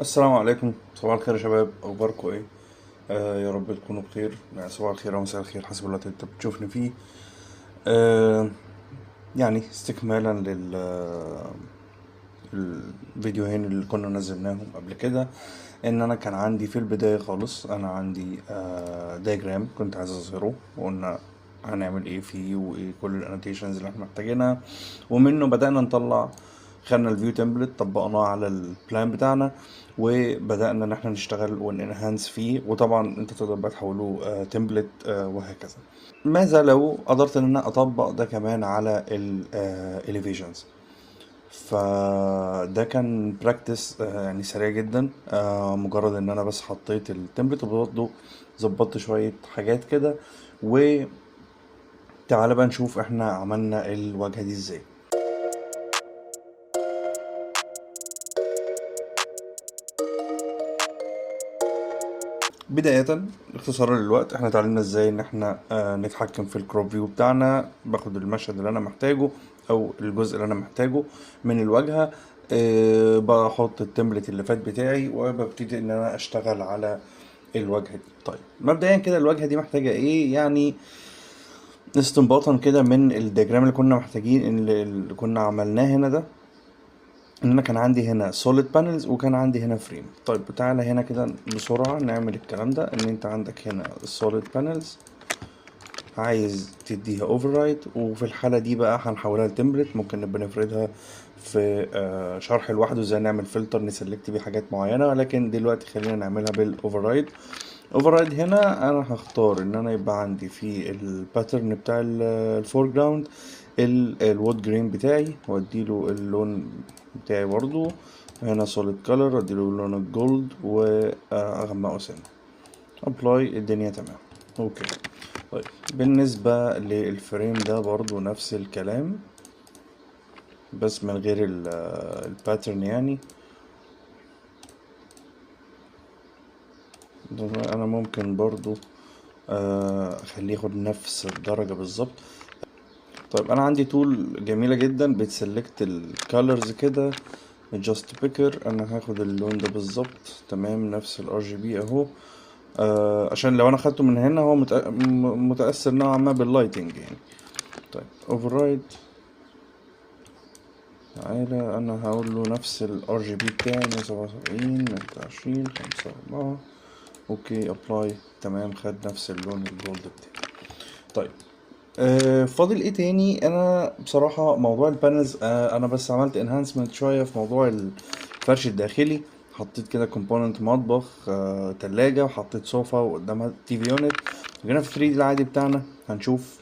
السلام عليكم، صباح الخير يا شباب، اخباركم ايه؟ يا رب تكونوا بخير. يعني صباح الخير او مساء الخير حسب الوقت اللي انت بتشوفني فيه. آه يعني استكمالا الفيديوهين اللي كنا نزلناهم قبل كده. ان انا كان عندي في البداية خالص، انا عندي دايجرام كنت عايز اظهره، وقلنا هنعمل ايه فيه وايه كل الانوتيشنز اللي احنا محتاجينها. ومنه بدأنا نطلع، خدنا الفيو تمبلت طبقناه على البلان بتاعنا، وبدأنا ان احنا نشتغل وننهانس فيه. وطبعا انت تقدر بقى تحوله تمبلت وهكذا. ماذا لو قدرت ان انا اطبق ده كمان على الاليفيشنز؟ فده كان براكتس يعني سريع جدا. مجرد ان انا بس حطيت التمبلت وبرضه ظبطت شوية حاجات كده. وتعالى بقى نشوف احنا عملنا الواجهة دي ازاي. بداية، اختصارا للوقت، احنا اتعلمنا ازاي ان احنا نتحكم في الكروب فيو بتاعنا. باخد المشهد اللي انا محتاجه او الجزء اللي انا محتاجه من الواجهة، بحط التمبلت اللي فات بتاعي وببتدي ان انا اشتغل على الواجهة دي. طيب مبدئيا كده الواجهة دي محتاجة ايه يعني؟ استنباطا كده من الدياجرام اللي كنا محتاجين، اللي كنا عملناه هنا ده، ان انا كان عندي هنا solid panels وكان عندي هنا فريم. طيب تعالى هنا كده بسرعة نعمل الكلام ده. ان انت عندك هنا solid panels، عايز تديها override، وفي الحالة دي بقى هنحولها لتمبلت. ممكن نبقى نفردها في شرح لوحده ازاي نعمل فلتر نسلكت بيه حاجات معينة، لكن دلوقتي خلينا نعملها بالاوفررايد. اوفررايد هنا انا هختار ان انا يبقى عندي في الباترن بتاع الفور جراوند الوود جرين بتاعي، واديله اللون بتاعي برضو. هنا solid color اديله لون الجولد واغمقه سنة. ابلاي، الدنيا تمام. اوكي. طيب بالنسبة للفريم ده برضو نفس الكلام، بس من غير الباترن يعني. انا ممكن برضو اخليه ياخد نفس الدرجة بالظبط. طيب انا عندي تول جميلة جدا بتسلكت الكالرز كده، جاست بيكر. انا هاخد اللون ده بالظبط تمام نفس الار جي بي اهو. عشان لو انا خدته من هنا هو متأثر نوعا ما باللايتنج يعني. طيب اوفررايد، تعالى انا هقول له نفس الار جي بي بتاعي 177 120 5 4. اوكي ابلاي، تمام خد نفس اللون الجولد بتاعي. طيب فاضل ايه تاني؟ انا بصراحة موضوع البانلز، انا بس عملت انهانسمنت شوية في موضوع الفرش الداخلي. حطيت كده كومبوننت مطبخ، تلاجة، وحطيت صوفا وقدامها تي في يونت. جينا في 3 دي العادي بتاعنا هنشوف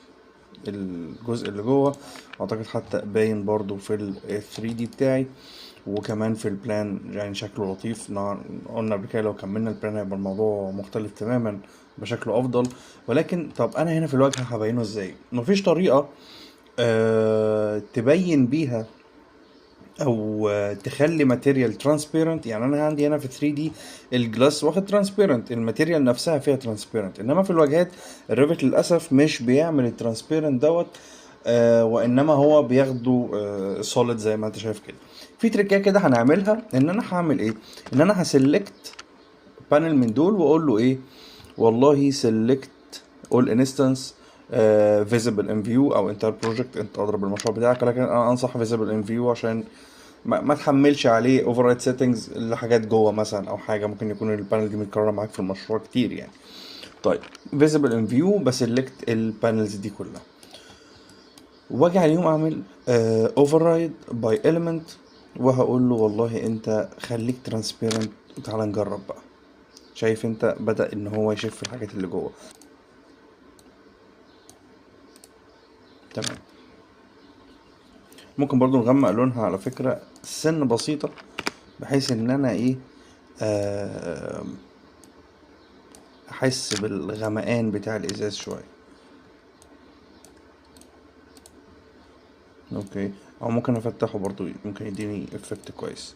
الجزء اللي جوه. اعتقد حتى باين برضو في ال 3 دي بتاعي، وكمان في البلان يعني شكله لطيف. قلنا قبل كده لو كملنا البلان هيبقى الموضوع مختلف تماما بشكله افضل. ولكن طب انا هنا في الواجهه هبينه ازاي؟ مفيش طريقه تبين بيها او تخلي ماتيريال ترانسبيرنت. يعني انا عندي هنا في 3 دي الجلاس واخد ترانسبيرنت، الماتيريال نفسها فيها ترانسبيرنت، انما في الواجهات الريفت للاسف مش بيعمل الترانسبيرنت دوت. وانما هو بياخده سوليد زي ما انت شايف كده. في تريكيه كده هنعملها، ان انا هعمل ايه؟ ان انا هسلكت بانل من دول واقول له ايه، والله سيلكت اول انستنس فيزبل ان فيو او انتر بروجكت، انت اضرب المشروع بتاعك. لكن انا انصح فيزبل ان فيو عشان ما تحملش عليه اوفر رايت سيتنجز لحاجات جوه مثلا، او حاجه ممكن يكون البانل دي متكرره معاك في المشروع كتير يعني. طيب فيزبل ان فيو بسلكت البانلز دي كلها، واجي عليهم اعمل اوفر رايد باي اليمنت، وهقول له والله انت خليك ترانسبيرنت. تعال نجرب بقى. شايف انت بدأ ان هو يشوف الحاجات اللي جوه. تمام. ممكن برضو نغمق لونها على فكرة سن بسيطة، بحيث ان انا ايه، آه، احس بالغمقان بتاع الازاز شوية. اوكي. او ممكن افتحه برضو، ممكن يديني افكت كويس.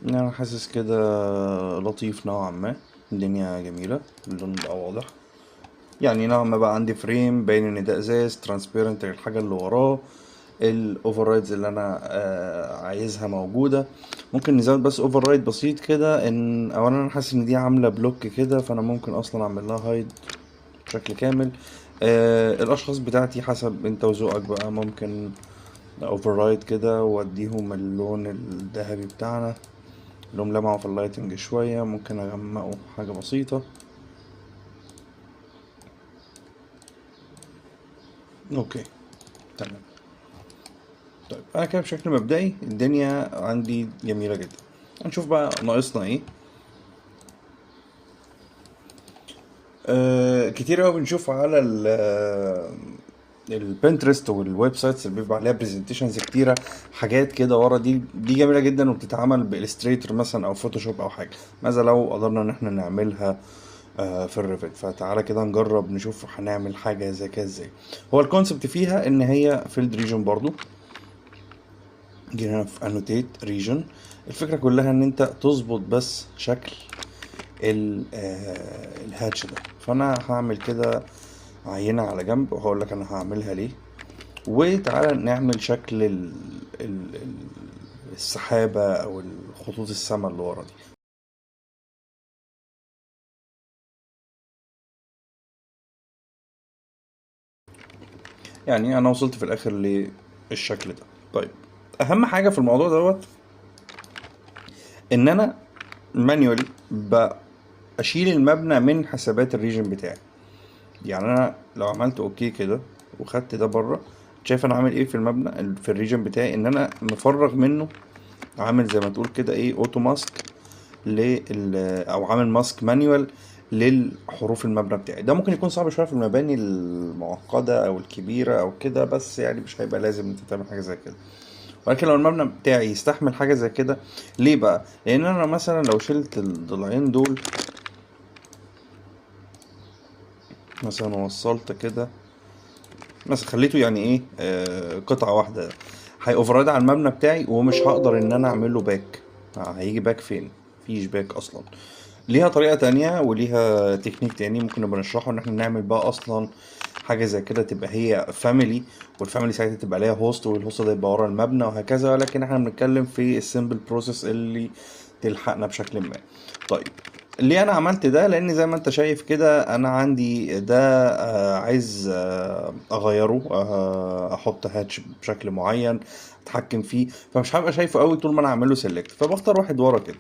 يعني انا حاسس كده لطيف نوعا ما، الدنيا جميلة، اللون بقى واضح. يعني نوعا ما بقى عندي فريم باين ان ده ازاز ترانسبيرنت للحاجة اللي وراه. الاوفر رايدز اللي انا عايزها موجوده. ممكن نزود بس اوفر رايد بسيط كده، ان اولا انا حاسس ان دي عامله بلوك كده، فانا ممكن اصلا اعمل لها هايد بشكل كامل. الاشخاص بتاعتي حسب انت وذوقك بقى، ممكن اوفر رايد كده واديهم اللون الذهبي بتاعنا، لهم لمعوا في اللايتنج شويه، ممكن اغمقه حاجه بسيطه. اوكي تمام. طيب انا كده بشكل مبدئي الدنيا عندي جميله جدا. هنشوف بقى ناقصنا ايه. كتير قوي بنشوف على البنترست والويب سايتس اللي بيبقى عليها برزنتيشنز كتيره، حاجات كده ورا، دي جميله جدا وبتتعمل بالستريتور مثلا او فوتوشوب او حاجه. ماذا لو قدرنا ان احنا نعملها في الريفت؟ فتعالى كده نجرب نشوف هنعمل حاجه زي كده ازاي. هو الكونسبت فيها ان هي فيلد ريجن برضو. جينا هنا في انوتيت ريجن. الفكره كلها ان انت تظبط بس شكل الهاتش ده. فانا هعمل كده عينة على جنب وهقول لك انا هعملها ليه. وتعالى نعمل شكل السحابة او الخطوط السما اللي ورا دي. يعني انا وصلت في الاخر للشكل ده. طيب اهم حاجة في الموضوع دوت ان انا مانيولي اشيل المبنى من حسابات الريجن بتاعي. يعني انا لو عملت اوكي كده وخدت ده بره، شايف انا عامل ايه في المبنى في الريجن بتاعي؟ ان انا مفرغ منه، عامل زي ما تقول كده ايه اوتو ماسك او عامل ماسك مانيوال للحروف المبنى بتاعي. ده ممكن يكون صعب شويه في المباني المعقده او الكبيره او كده، بس يعني مش هيبقى لازم انت تعمل حاجه زي كده. ولكن لو المبنى بتاعي يستحمل حاجه زي كده، ليه بقى؟ لان انا مثلا لو شلت الضلعين دول مثلا ووصلت كده مثلا، خليته يعني ايه قطعه واحده، هي اوفررايد على المبنى بتاعي ومش هقدر ان انا اعمل له باك. هيجي باك فين؟ مفيش باك اصلا. ليها طريقة تانية وليها تكنيك تاني ممكن نبقى نشرحه، ان احنا نعمل بقى اصلا حاجة زي كده تبقى هي فاميلي، والفاميلي ساعتها تبقى ليها هوست، والهوست ده يبقى ورا المبنى وهكذا. ولكن احنا بنتكلم في السيمبل بروسيس اللي تلحقنا بشكل ما. طيب ليه انا عملت ده؟ لان زي ما انت شايف كده انا عندي ده عايز اغيره، احط هاتش بشكل معين اتحكم فيه، فمش هبقى شايفه قوي طول ما انا اعمله سيلكت، فبختار واحد ورا كده.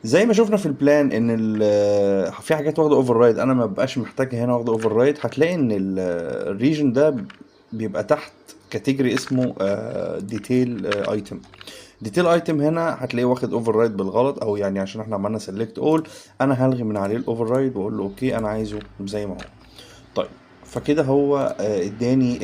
زي ما شفنا في البلان ان في حاجات واخده اوفر رايد انا ما بقاش محتاجها هنا واخده اوفر رايد. هتلاقي ان الريجن ده بيبقى تحت كاتيجوري اسمه ديتيل ايتم. ديتيل ايتم هنا هتلاقيه واخد اوفر رايد بالغلط، او يعني عشان احنا عملنا سيلكت اول، انا هلغي من عليه الاوفر رايد واقول له اوكي انا عايزه زي ما هو. طيب فكده هو اداني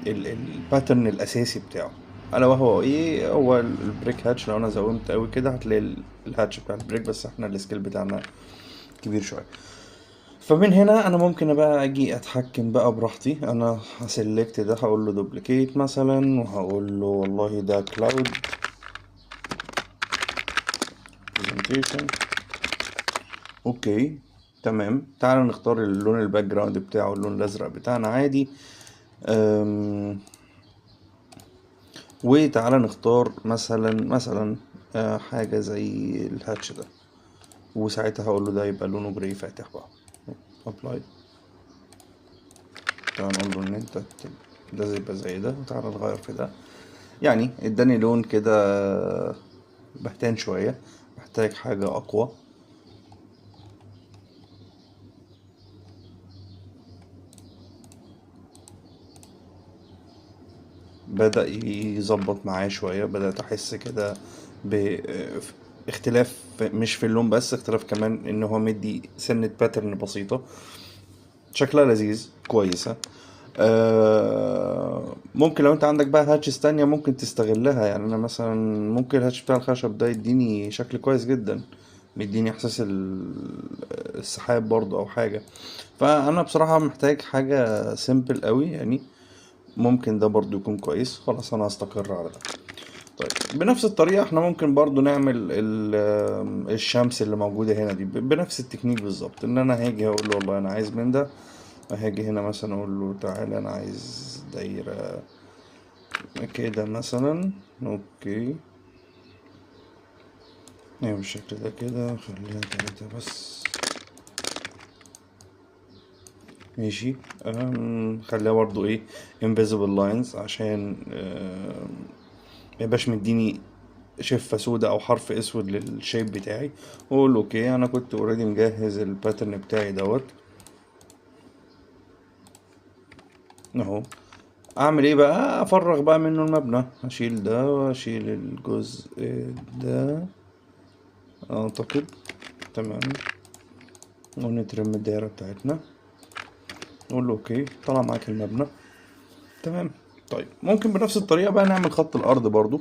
الباترن الاساسي بتاعه، الا وهو ايه؟ هو البريك هاتش. لو انا زومت قوي كده هتلاقي الهاتش بتاع البريك، بس احنا السكيل بتاعنا كبير شويه. فمن هنا انا ممكن بقى اجي اتحكم بقى براحتي. انا هسلكت ده، هقول له دوبليكيت مثلا، وهقول له والله ده كلاود برزنتيشن. اوكي تمام. تعالى نختار اللون الباك جراوند بتاعه اللون الازرق بتاعنا عادي. أم، وتعالى نختار مثلا حاجة زي الهاتش ده، وساعتها هقول له ده يبقى لونه جراي فاتح بقى. ابلاي. تعالى نقول له ان انت ده يبقى زي ده، وتعالى نغير في ده. يعني اداني لون كده بهتان شوية، محتاج حاجة اقوى. بدأ يظبط معايا شوية، بدأت أحس كده باختلاف، مش في اللون بس، اختلاف كمان إن هو مدي سنة باترن بسيطة، شكلها لذيذ كويسة. ممكن لو انت عندك بقى هاتشز تانية ممكن تستغلها. يعني انا مثلا ممكن الهاتش بتاع الخشب ده يديني شكل كويس جدا، بيديني احساس السحاب برضه او حاجة. فانا بصراحة محتاج حاجة سيمبل قوي يعني. ممكن ده برضو يكون كويس، خلاص انا هستقر على ده. طيب بنفس الطريقة احنا ممكن برضو نعمل الشمس اللي موجودة هنا دي بنفس التكنيك بالظبط. ان انا هاجي هقول له والله انا عايز من ده هاجي هنا مثلا اقول له تعالى انا عايز دايرة كده مثلا. اوكي، ايوه بالشكل ده كده، خليها 3 بس. ماشي. خليها برضو ايه invisible lines عشان ميبقاش مديني شفة سودة او حرف اسود للشيب بتاعي. واقول اوكي، انا كنت اوريدي مجهز الباترن بتاعي دوت اهو. اعمل ايه بقى؟ افرغ بقى منه المبنى، اشيل ده واشيل الجزء ده اعتقد. تمام. ونترم الدايرة بتاعتنا، نقول له اوكي، طلع معاك المبنى. تمام. طيب ممكن بنفس الطريقة بقى نعمل خط الارض برضو،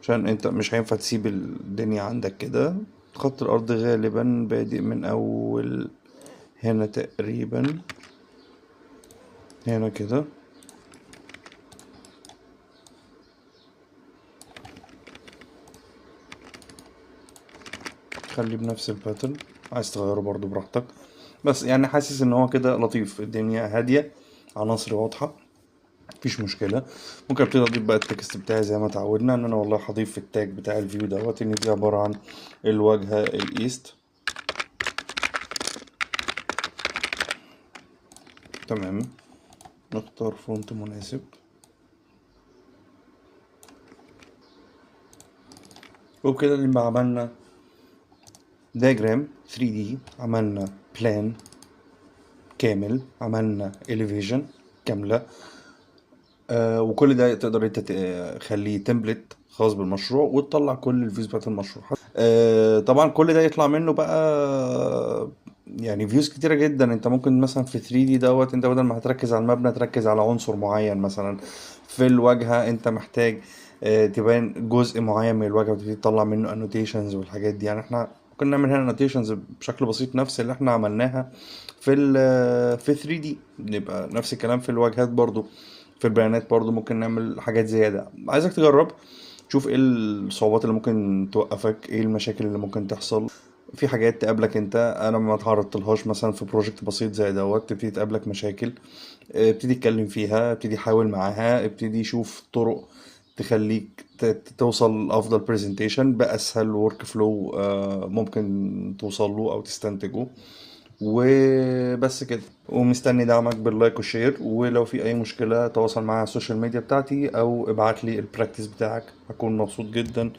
عشان انت مش هينفع تسيب الدنيا عندك كده. خط الارض غالبا بادئ من اول هنا تقريبا، هنا كده. خليه بنفس الباترن، عايز تغيره برضو براحتك، بس يعني حاسس ان هو كده لطيف، الدنيا هادية، عناصر واضحة، مفيش مشكلة. ممكن ابتدي اضيف بقى التكست بتاعي زي ما اتعودنا، ان انا والله هضيف في التاج بتاع الفيو دوت ان دي عبارة عن الواجهة الايست. تمام. نختار فونت مناسب. وبكده اللي عملنا دياجرام 3D، عملنا بلان كامل، عملنا elevation كاملة. وكل ده تقدر انت تخليه تمبلت خاص بالمشروع وتطلع كل الفيوز بتاعت المشروع. طبعا كل ده يطلع منه بقى يعني فيوز كتيرة جدا. انت ممكن مثلا في 3D دوت، انت بدل ما هتركز على المبنى تركز على عنصر معين مثلا. في الواجهة انت محتاج تبين جزء معين من الواجهة وتبتدي تطلع منه annotations والحاجات دي. يعني احنا ممكن نعمل هنا annotations بشكل بسيط، نفس اللي احنا عملناها في 3D، نبقى نفس الكلام في الواجهات برضو. في البيانات برضو ممكن نعمل حاجات زيادة. عايزك تجرب، تشوف ايه الصعوبات اللي ممكن توقفك، ايه المشاكل اللي ممكن تحصل. في حاجات تقابلك انت انا ما تعرضتلهاش مثلا في بروجكت بسيط زي دوت، تبتدي تقابلك مشاكل، ابتدي اتكلم فيها، ابتدي حاول معاها، ابتدي شوف طرق تخليك توصل لافضل برزنتيشن باسهل ورك فلو ممكن توصل له او تستنتجه. وبس كده، ومستني دعمك باللايك والشير. ولو في اي مشكلة تواصل معايا على السوشيال ميديا بتاعتي او ابعت لي البراكتس بتاعك، هكون مبسوط جدا